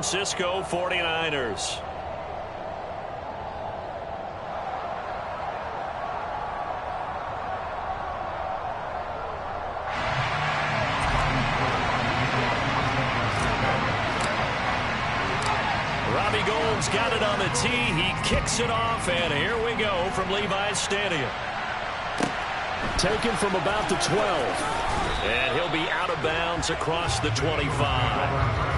Francisco 49ers. Got it on the tee. He kicks it off, and here we go from Levi's Stadium. Taken from about the 12. And he'll be out of bounds across the 25.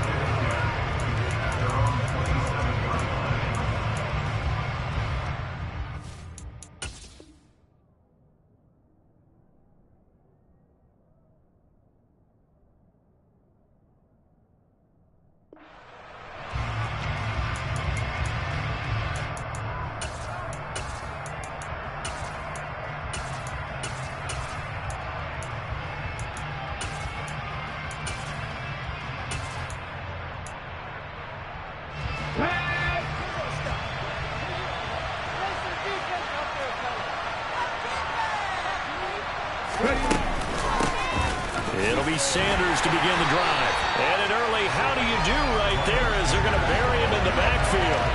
It'll be Sanders to begin the drive. And an early how do you do right there as they're going to bury him in the backfield.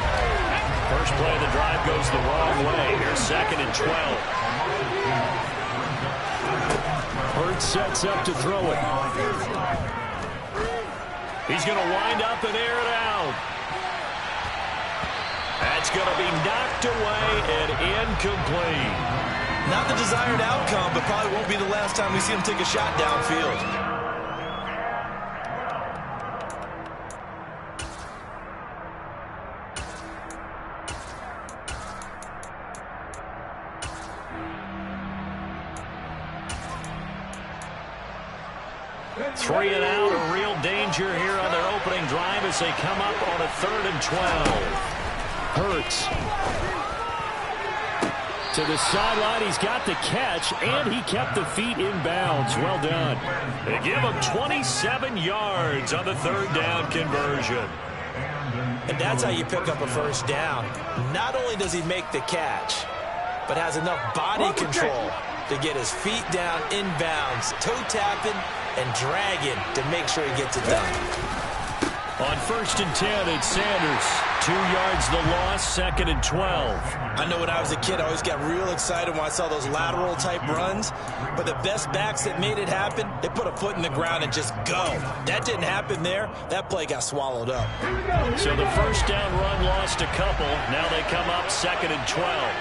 First play of the drive goes the wrong way. Here's 2nd and 12. Hurts sets up to throw it. He's going to wind up and air it out. That's going to be knocked away and incomplete. Not the desired outcome, but probably won't be the last time we see him take a shot downfield. Three and out, a real danger here on their opening drive as they come up on a 3rd and 12. Hurts. To the sideline, he's got the catch, and he kept the feet in bounds. Well done. They give him 27 yards on the 3rd down conversion. And that's how you pick up a first down. Not only does he make the catch, but has enough body control to get his feet down in bounds, toe tapping and dragging to make sure he gets it done. On 1st and 10, it's Sanders. 2 yards the loss, 2nd and 12. I know when I was a kid, I always got real excited when I saw those lateral-type runs. But the best backs that made it happen, they put a foot in the ground and just go. That didn't happen there. That play got swallowed up. So the first down run lost a couple. Now they come up 2nd and 12.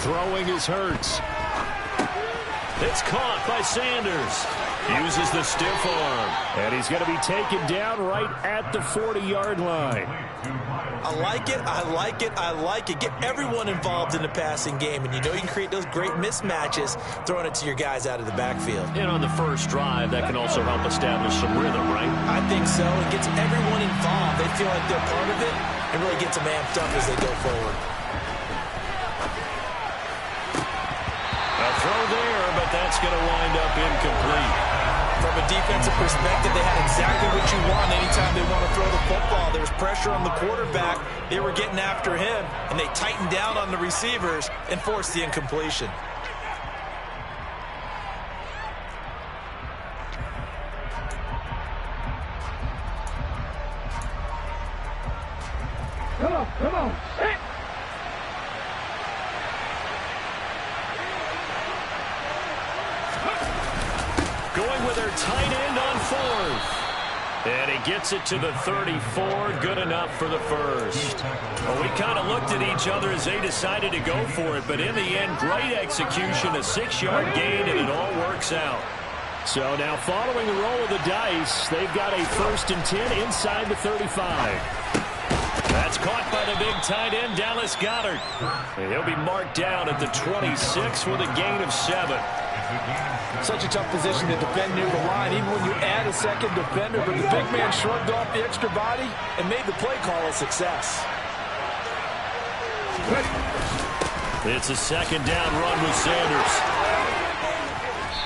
Throwing is Hurts. It's caught by Sanders. Uses the stiff arm. And he's going to be taken down right at the 40-yard line. I like it, I like it, I like it. Get everyone involved in the passing game, and you know you can create those great mismatches throwing it to your guys out of the backfield. And on the first drive, that can also help establish some rhythm, right? I think so. It gets everyone involved. They feel like they're part of it and really gets them amped up as they go forward. A throw there, but that's going to wind up incomplete. From a defensive perspective, they had exactly what you want anytime they want to throw the football. There was pressure on the quarterback. They were getting after him, and they tightened down on the receivers and forced the incompletion. Come on. Hey. Going with their tight end on 4th. And he gets it to the 34. Good enough for the first. Well, we kind of looked at each other as they decided to go for it. But in the end, great execution, a 6-yard gain, and it all works out. So now following the roll of the dice, they've got a 1st and 10 inside the 35. That's caught by the big tight end, Dallas Goedert. And he'll be marked down at the 26 with a gain of 7. Such a tough position to defend near the line, even when you add a second defender. But the big man shrugged off the extra body and made the play call a success. It's a 2nd down run with Sanders.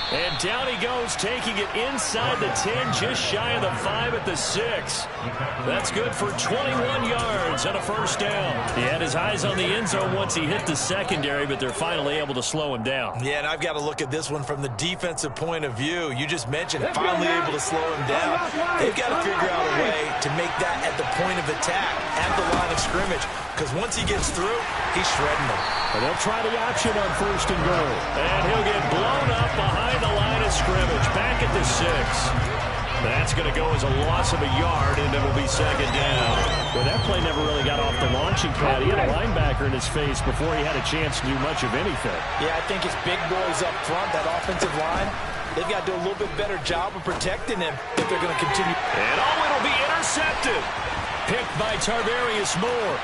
And down he goes, taking it inside the 10, just shy of the 5 at the 6. That's good for 21 yards and a first down. He had his eyes on the end zone once he hit the secondary, but they're finally able to slow him down. Yeah, and I've got to look at this one from the defensive point of view. You just mentioned finally able to slow him down. They've got to figure out a way to make that at the point of attack, at the line of scrimmage, because once he gets through, he's shredding them. And they'll try the option on first and goal. And he'll get blown up behind the line of scrimmage, back at the 6. That's going to go as a loss of a yard, and it'll be second down. Well, that play never really got off the launching pad. He had a linebacker in his face before he had a chance to do much of anything. Yeah, I think his big boys up front, that offensive line, they've got to do a little bit better job of protecting him if they're going to continue. And it'll be intercepted. Picked by Tarvarius Moore.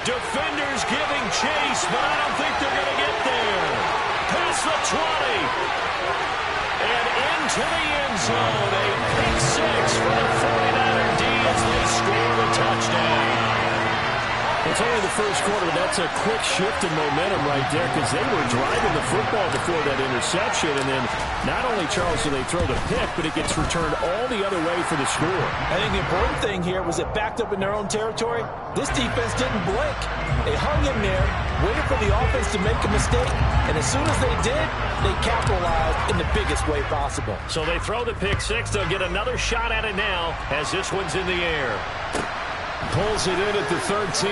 Defenders giving chase, but I don't think they're going to get there. Past the 20. And into the end zone. A pick 6 for the 49er D as they score the touchdown. It's only the first quarter, but that's a quick shift in momentum right there because they were driving the football before that interception. And then not only, Charles, do they throw the pick, but it gets returned all the other way for the score. I think the important thing here was it backed up in their own territory. This defense didn't blink. They hung in there, waited for the offense to make a mistake, and as soon as they did, they capitalized in the biggest way possible. So they throw the pick 6. They'll get another shot at it now as this one's in the air. Pulls it in at the 13.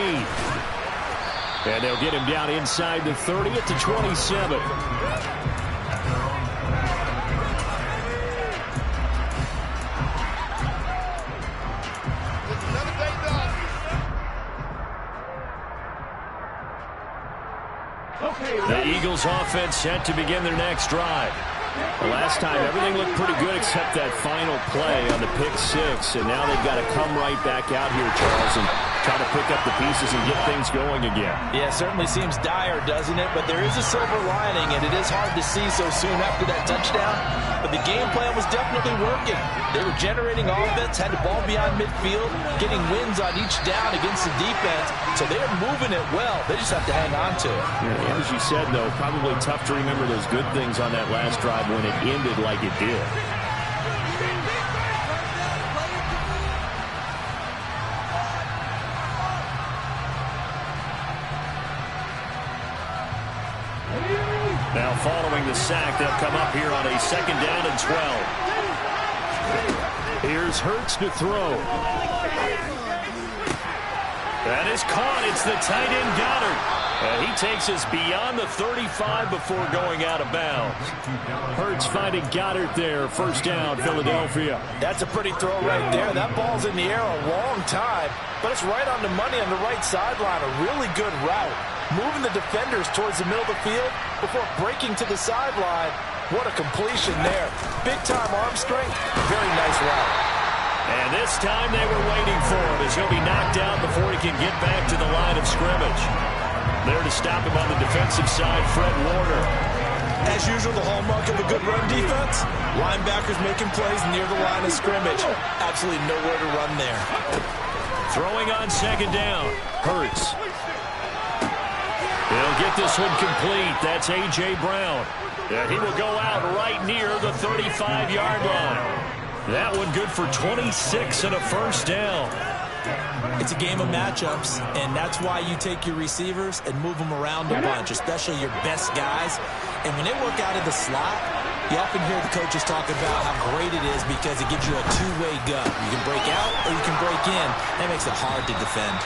And they'll get him down inside the 30 at the 27. The Eagles offense set to begin their next drive. The last time, everything looked pretty good except that final play on the pick 6. And now they've got to come right back out here, Charles, and try to pick up the pieces and get things going again. Yeah, it certainly seems dire, doesn't it? But there is a silver lining, and it is hard to see so soon after that touchdown. But the game plan was definitely working. They were generating offense, had the ball beyond midfield, getting wins on each down against the defense. So they are moving it well. They just have to hang on to it. Yeah, as you said, though, probably tough to remember those good things on that last drive when it ended like it did. Now following the sack, they'll come up here on a 2nd down and 12. Here's Hurts to throw. That is caught. It's the tight end Goddard. And he takes us beyond the 35 before going out of bounds. Hurts finding Goddard there. First down, Philadelphia. That's a pretty throw right there. That ball's in the air a long time, but it's right on the money on the right sideline. A really good route. Moving the defenders towards the middle of the field before breaking to the sideline. What a completion there. Big-time arm strength. Very nice route. And this time they were waiting for him as he'll be knocked out before he can get back to the line of scrimmage. There to stop him on the defensive side, Fred Warner. As usual, the hallmark of a good run defense, linebackers making plays near the line of scrimmage. Absolutely nowhere to run there. Throwing on 2nd down, Hurts. He'll get this one complete. That's A.J. Brown. And he will go out right near the 35-yard line. That one good for 26 and a first down. It's a game of matchups, and that's why you take your receivers and move them around a bunch, especially your best guys. And when they work out of the slot, you often hear the coaches talk about how great it is because it gives you a two-way gun. You can break out or you can break in. That makes it hard to defend.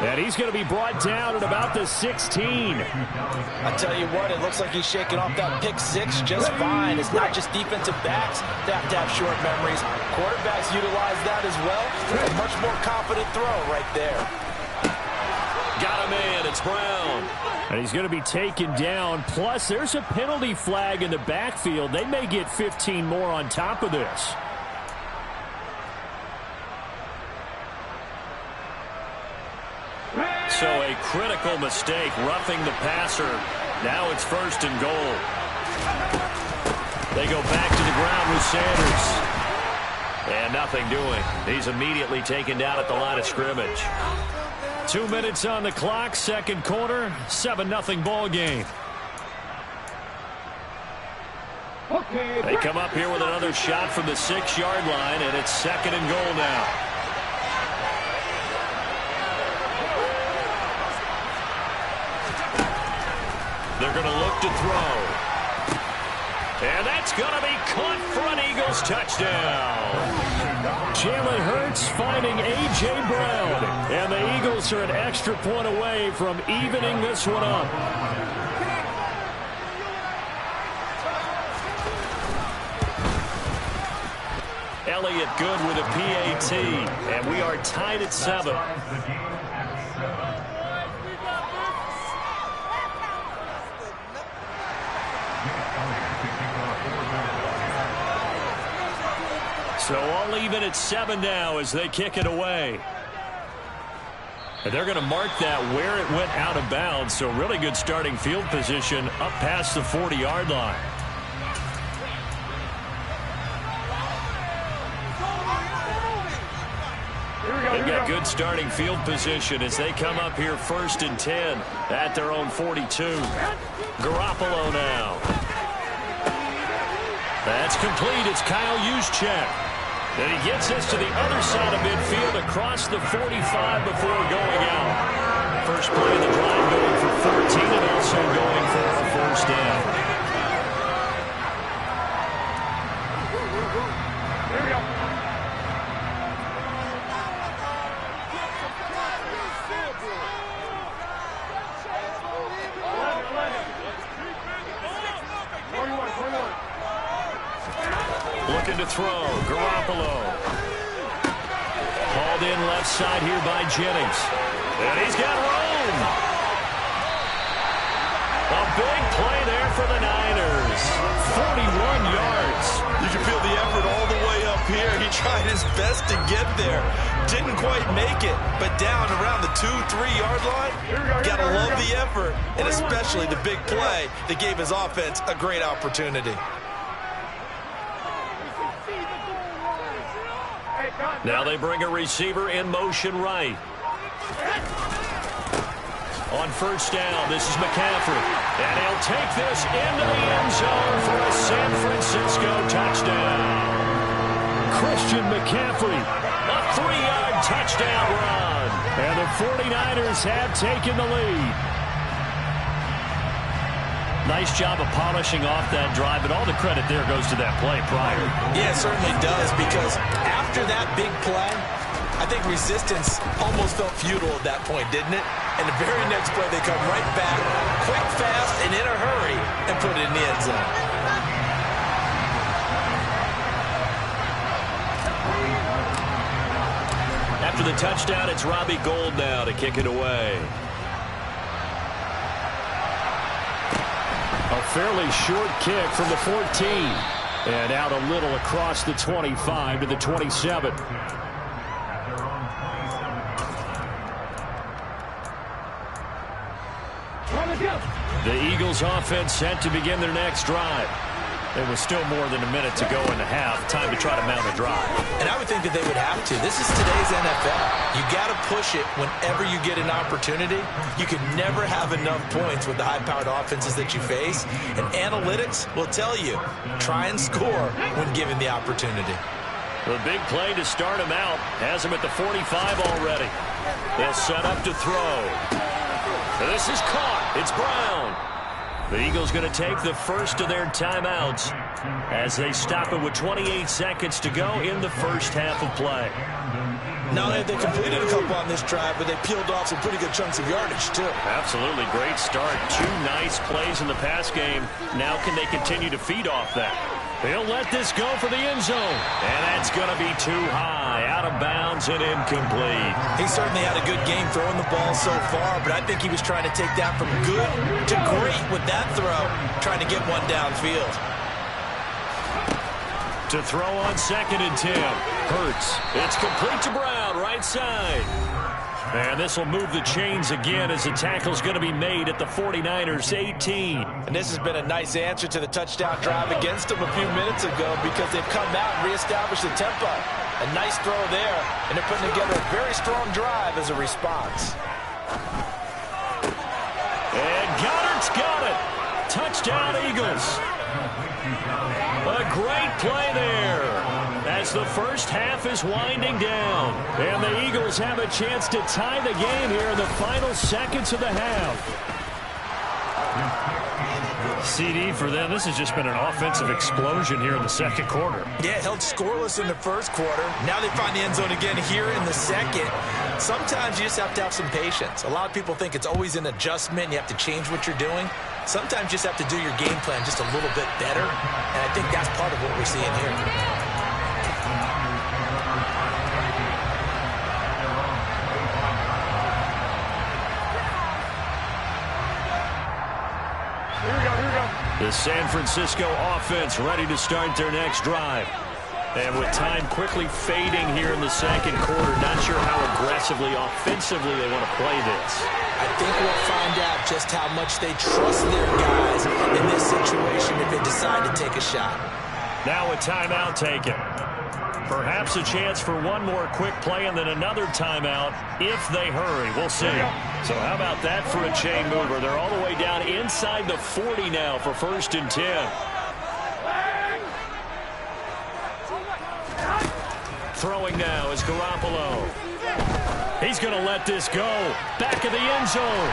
And he's going to be brought down at about the 16. I tell you what, it looks like he's shaking off that pick 6 just fine. It's not just defensive backs that have to have short memories. Quarterbacks utilize that as well. A much more confident throw right there. Got a man. It's Brown. And he's going to be taken down. Plus, there's a penalty flag in the backfield. They may get 15 more on top of this. So a critical mistake, roughing the passer. Now it's 1st and goal. They go back to the ground with Sanders. And nothing doing. He's immediately taken down at the line of scrimmage. 2 minutes on the clock, 2nd quarter, 7-0 ball game. They come up here with another shot from the 6-yard line, and it's 2nd and goal now. They're going to look to throw. And that's going to be caught for an Eagles touchdown. Jalen Hurts finding A.J. Brown. And the Eagles are an extra point away from evening this one up. Elliott good with a PAT. And we are tied at 7. So all even at 7 now as they kick it away. And they're going to mark that where it went out of bounds. So really good starting field position up past the 40-yard line. They've got good starting field position as they come up here 1st and 10 at their own 42. Garoppolo now. That's complete. It's Kyle Juszczyk. And he gets this to the other side of midfield across the 45 before going out. First play of the drive going for 14 and also going for a 1st down. Here we go. Looking to throw. Garoppolo. Hauled in left side here by Jennings. And he's got room. A big play there for the Niners. 41 yards. You can feel the effort all the way up here. He tried his best to get there. Didn't quite make it, but down around the 2-3-yard line. Gotta love the effort, and especially the big play that gave his offense a great opportunity. Now they bring a receiver in motion right. On 1st down, this is McCaffrey. And he'll take this into the end zone for a San Francisco touchdown. Christian McCaffrey. A 3-yard touchdown run. And the 49ers have taken the lead. Nice job of polishing off that drive, but all the credit there goes to that play prior. Yeah, it certainly does, because after that big play, I think resistance almost felt futile at that point, didn't it? And the very next play, they come right back, quick, fast, and in a hurry, and put it in the end zone. After the touchdown, it's Robbie Gould now to kick it away. A fairly short kick from the 14. And out a little across the 25 to the 27. The Eagles offense set to begin their next drive. There was still more than a minute to go in the half. Time to try to mount a drive. And I would think that they would have to. This is today's NFL. You got to push it whenever you get an opportunity. You can never have enough points with the high-powered offenses that you face. And analytics will tell you, try and score when given the opportunity. The big play to start him out has him at the 45 already. They'll set up to throw. This is caught. It's Brown. The Eagles going to take the first of their timeouts as they stop it with 28 seconds to go in the first half of play. Not only have they completed a couple on this drive, but they peeled off some pretty good chunks of yardage, too. Absolutely great start. 2 nice plays in the pass game. Now can they continue to feed off that? They'll let this go for the end zone. And that's going to be too high, out of bounds and incomplete. He certainly had a good game throwing the ball so far, but I think he was trying to take that from good to great with that throw, trying to get one downfield. To throw on 2nd and 10. Hurts. It's complete to Brown, right side. And this will move the chains again as the tackle's going to be made at the 49ers 18. And this has been a nice answer to the touchdown drive against them a few minutes ago because they've come out and reestablished the tempo. A nice throw there, and they're putting together a very strong drive as a response. And Goddard's got it. Touchdown, Eagles. A great play there as the first half is winding down. And the Eagles have a chance to tie the game here in the final seconds of the half. CD for them. This has just been an offensive explosion here in the second quarter. Yeah, held scoreless in the first quarter. Now they find the end zone again here in the second. Sometimes you just have to have some patience. A lot of people think it's always an adjustment. You have to change what you're doing. Sometimes you just have to do your game plan just a little bit better. And I think that's part of what we're seeing here. The San Francisco offense ready to start their next drive. And with time quickly fading here in the second quarter, not sure how aggressively, offensively they want to play this. I think we'll find out just how much they trust their guys in this situation if they decide to take a shot. Now a timeout taken. Perhaps a chance for one more quick play and then another timeout if they hurry. We'll see. So how about that for a chain mover? They're all the way down inside the 40 now for 1st and 10. Throwing now is Garoppolo. He's going to let this go. Back of the end zone.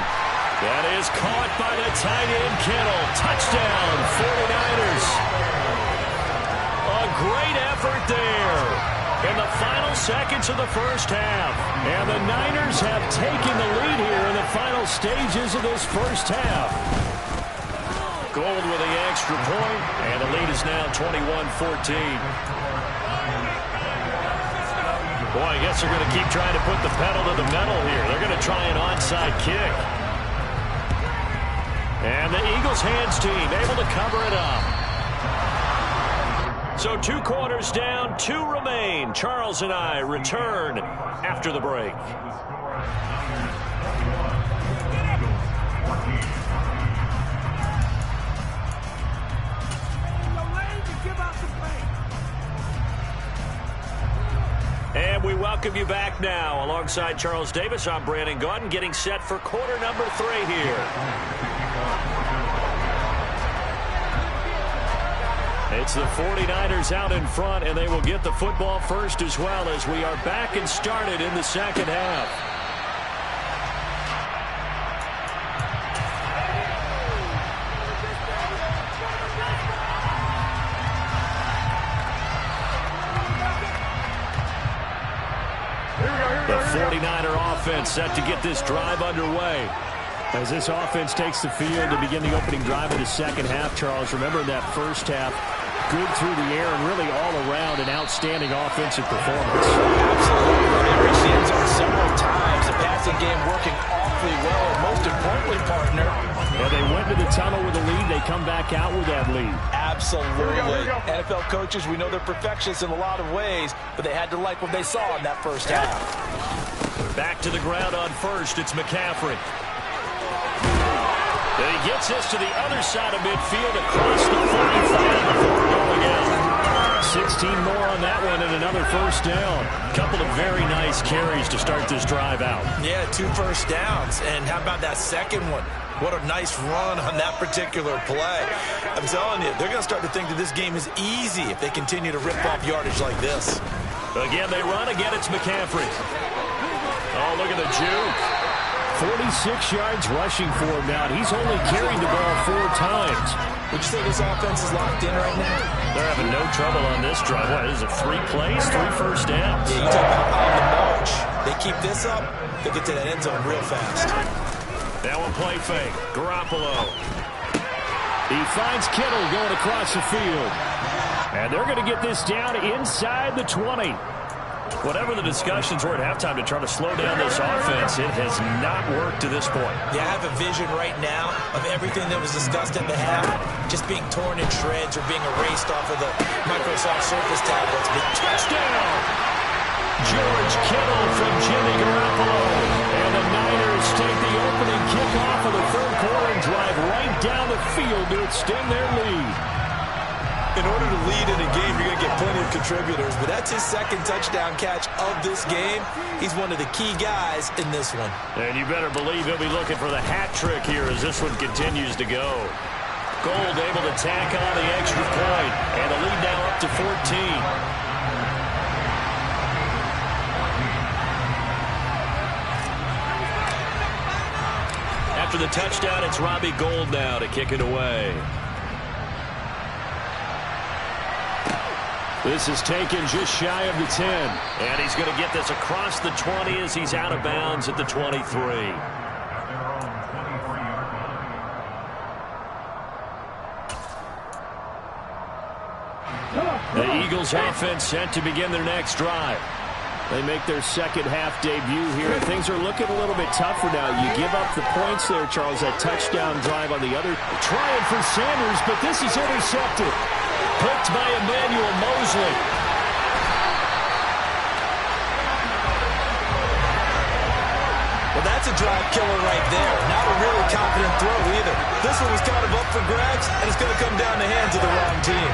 That is caught by the tight end Kittle. Touchdown, 49ers. A great effort there in the final seconds of the first half. And the Niners have taken the lead here in the final stages of this first half. Gold with the extra point, and the lead is now 21-14. Boy, I guess they're going to keep trying to put the pedal to the metal here. They're going to try an onside kick. And the Eagles hands team able to cover it up. So 2 quarters down, 2 remain. Charles and I return after the break. And we welcome you back now. Alongside Charles Davis, I'm Brandon Gaudin, getting set for quarter number 3 here. It's the 49ers out in front, and they will get the football first as well as we are back and started in the second half. The 49er offense set to get this drive underway. As this offense takes the field to begin the opening drive of the second half, Charles, remember that first half, good through the air and really all around an outstanding offensive performance. Absolutely. They reached the end zone several times. The passing game working awfully well. And most importantly, partner, and they went to the tunnel with a lead. They come back out with that lead. Absolutely. NFL coaches, we know they're perfectionists in a lot of ways, but they had to like what they saw in that first half. Back to the ground on first. It's McCaffrey. Then he gets this to the other side of midfield across the 45 before going out. 16 more on that one and another first down. A couple of very nice carries to start this drive out. Yeah, 2 first downs. And how about that second one? What a nice run on that particular play. I'm telling you, they're going to start to think that this game is easy if they continue to rip off yardage like this. Again, they run. Again, it's McCaffrey. Oh, look at the juke. 46 yards rushing for him now. He's only carried the ball 4 times. Would you say this offense is locked in right now? They're having no trouble on this drive. What is it, 3 plays, 3 first downs? Yeah, you talk about on the march. They keep this up, they get to that end zone real fast. Now a play fake. Garoppolo. He finds Kittle going across the field. And they're going to get this down inside the 20. Whatever the discussions were at halftime to try to slow down this offense, it has not worked to this point. Yeah, I have a vision right now of everything that was discussed at the half just being torn in shreds or being erased off of the Microsoft Surface tablets. Big touchdown! George Kittle from Jimmy Garoppolo. And the Niners take the opening kickoff of the third quarter and drive right down the field to extend their lead. In order to lead in a game, you're going to get plenty of contributors, but that's his second touchdown catch of this game. He's one of the key guys in this one. And you better believe he'll be looking for the hat trick here as this one continues to go. Gold able to tack on the extra point, and the lead now up to 14. After the touchdown, it's Robbie Gould now to kick it away. This is taken just shy of the 10. And he's going to get this across the 20 as he's out of bounds at the 23. The Eagles offense set to begin their next drive. They make their second half debut here. Things are looking a little bit tougher now. You give up the points there, Charles. That touchdown drive on the other. Trying for Sanders, but this is intercepted. Picked by Emmanuel Mosley. Well, that's a drive killer right there. Not a really confident throw either. This one was kind of up for grabs, and it's going to come down the hands of the wrong team.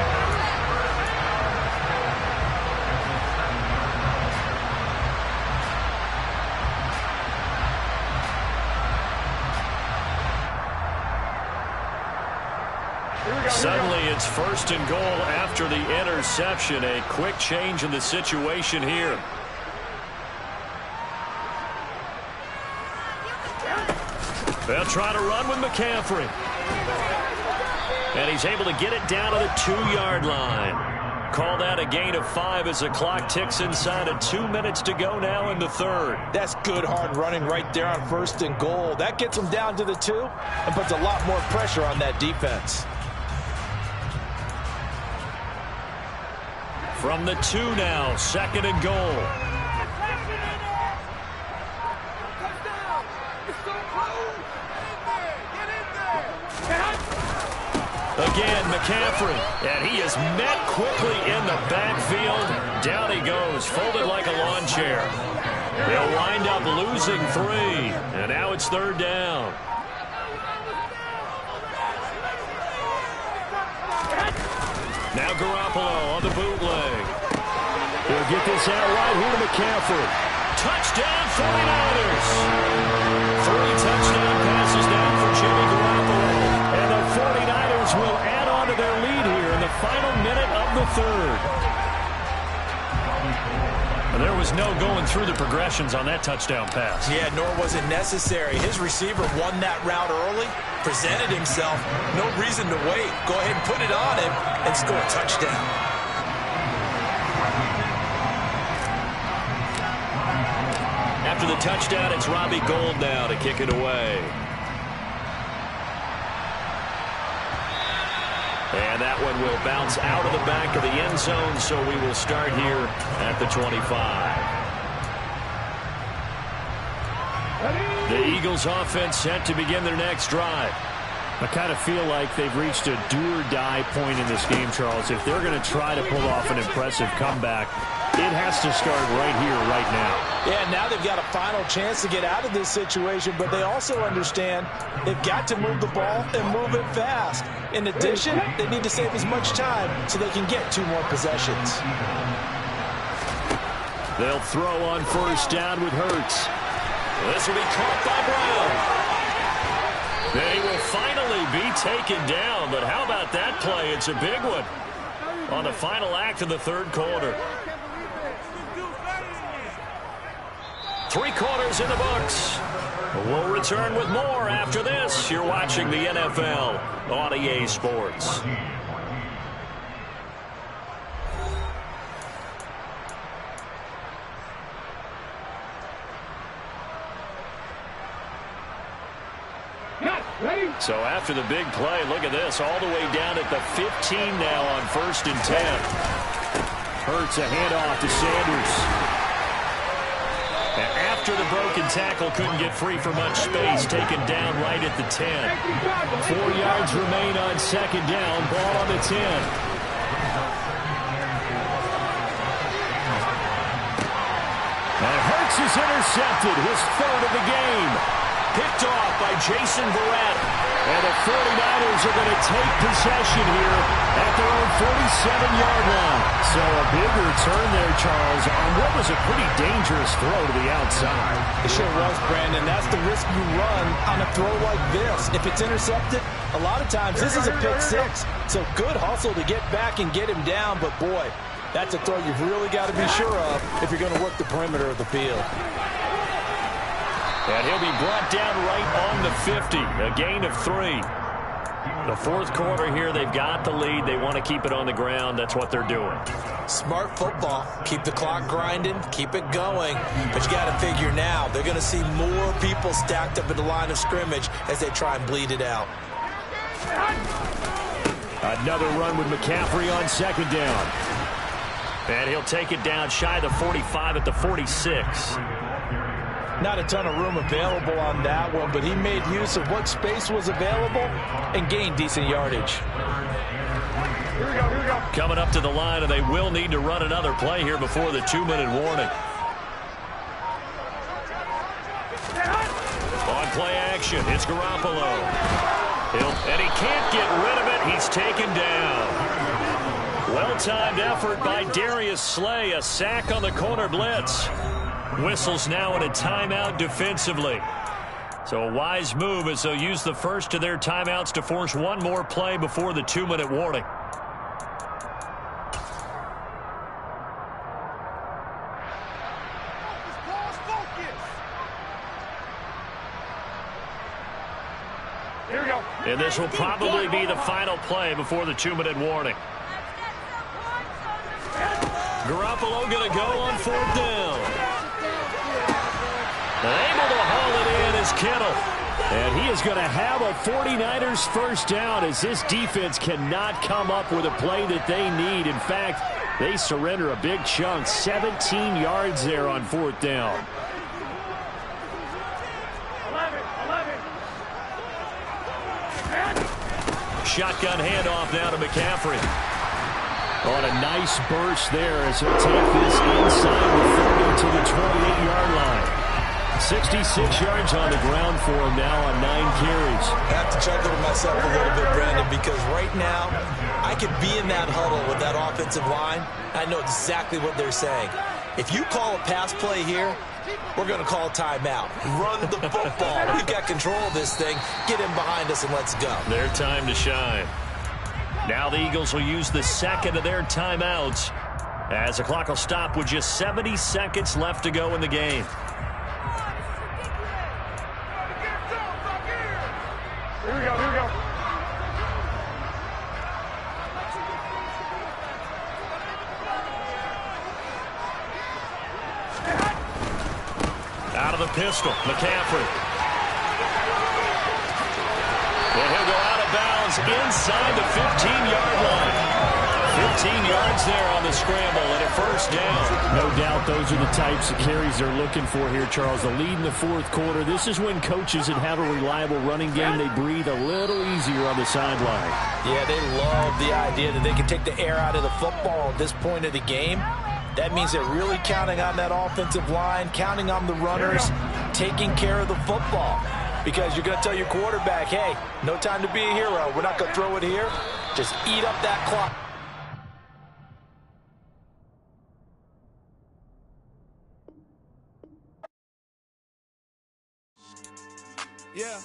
Suddenly it's 1st and goal after the interception. A quick change in the situation here. They'll try to run with McCaffrey. And he's able to get it down to the 2-yard line. Called out a gain of 5 as the clock ticks inside of 2 minutes to go now in the third. That's good hard running right there on 1st and goal. That gets him down to the 2 and puts a lot more pressure on that defense. From the 2 now, 2nd and goal. Again, McCaffrey, and he is met quickly in the backfield. Down he goes, folded like a lawn chair. They'll wind up losing 3, and now it's 3rd down. Now Garoppolo on the bootleg. He'll get this out right here to McCaffrey. Touchdown 49ers. 3 touchdown passes now for Jimmy Garoppolo. And the 49ers will add on to their lead here in the final minute of the third. There was no going through the progressions on that touchdown pass. Yeah, nor was it necessary. His receiver won that route early, presented himself. No reason to wait. Go ahead and put it on him and score a touchdown. After the touchdown, it's Robbie Gould now to kick it away. And that one will bounce out of the back of the end zone, so we will start here at the 25. The Eagles offense set to begin their next drive. I kind of feel like they've reached a do-or-die point in this game, Charles. If they're going to try to pull off an impressive comeback, it has to start right here, right now. Yeah, now they've got a final chance to get out of this situation, but they also understand they've got to move the ball and move it fast. In addition, they need to save as much time so they can get 2 more possessions. They'll throw on 1st down with Hurts. This will be caught by Brown. They will finally be taken down, but how about that play? It's a big one on the final act of the third quarter. 3 quarters in the books. We'll return with more after this. You're watching the NFL on eSports. So after the big play, look at this, all the way down at the 15 now on 1st and 10. Hurts a handoff to Sanders. And after the broken tackle, couldn't get free for much space, taken down right at the 10. 4 yards remain on 2nd down, ball on the 10. And Hurts is intercepted, his 3rd of the game. Picked off by Jason Verrett. And the 49ers are going to take possession here at their own 47-yard line. So a big return there, Charles, on what was a pretty dangerous throw to the outside. It sure was, Brandon. That's the risk you run on a throw like this. If it's intercepted, a lot of times this is a pick six. So good hustle to get back and get him down. But, boy, that's a throw you've really got to be sure of if you're going to work the perimeter of the field. And he'll be brought down right on the 50, a gain of 3. The fourth quarter here, they've got the lead. They want to keep it on the ground. That's what they're doing. Smart football. Keep the clock grinding, keep it going. But you got to figure now, they're going to see more people stacked up at the line of scrimmage as they try and bleed it out. Another run with McCaffrey on second down. And he'll take it down shy of the 45 at the 46. Not a ton of room available on that one, but he made use of what space was available and gained decent yardage. Here we go. Coming up to the line, and they will need to run another play here before the 2-minute warning. On play action, it's Garoppolo. And he can't get rid of it. He's taken down. Well-timed effort by Darius Slay. A sack on the corner blitz. Whistles now in a timeout defensively. So a wise move as they'll use the first of their timeouts to force one more play before the 2-minute warning. Here we go. And this will probably be the final play before the 2-minute warning. Garoppolo going to go on fourth down. Able to haul it in is Kittle. And he is going to have a 49ers first down as this defense cannot come up with a play that they need. In fact, they surrender a big chunk, 17 yards there on fourth down. 11. Shotgun handoff now to McCaffrey. On a nice burst there as he'll take this inside the 30 to the 28-yard line. 66 yards on the ground for him now on 9 carries. I have to chuckle to myself a little bit, Brandon, because right now I could be in that huddle with that offensive line. I know exactly what they're saying. If you call a pass play here, we're going to call a timeout. Run the football. We've got control of this thing. Get in behind us and let's go. Their time to shine. Now the Eagles will use the second of their timeouts as the clock will stop with just 70 seconds left to go in the game. Here we go. Out of the pistol, McCaffrey. And he'll go out of bounds inside the 15-yard line. 15 yards there on the scramble and a first down. No doubt those are the types of carries they're looking for here, Charles. The lead in the fourth quarter. This is when coaches that have a reliable running game, they breathe a little easier on the sideline. Yeah, they love the idea that they can take the air out of the football at this point of the game. That means they're really counting on that offensive line, counting on the runners, taking care of the football. Because you're going to tell your quarterback, hey, no time to be a hero. We're not going to throw it here. Just eat up that clock. Yeah.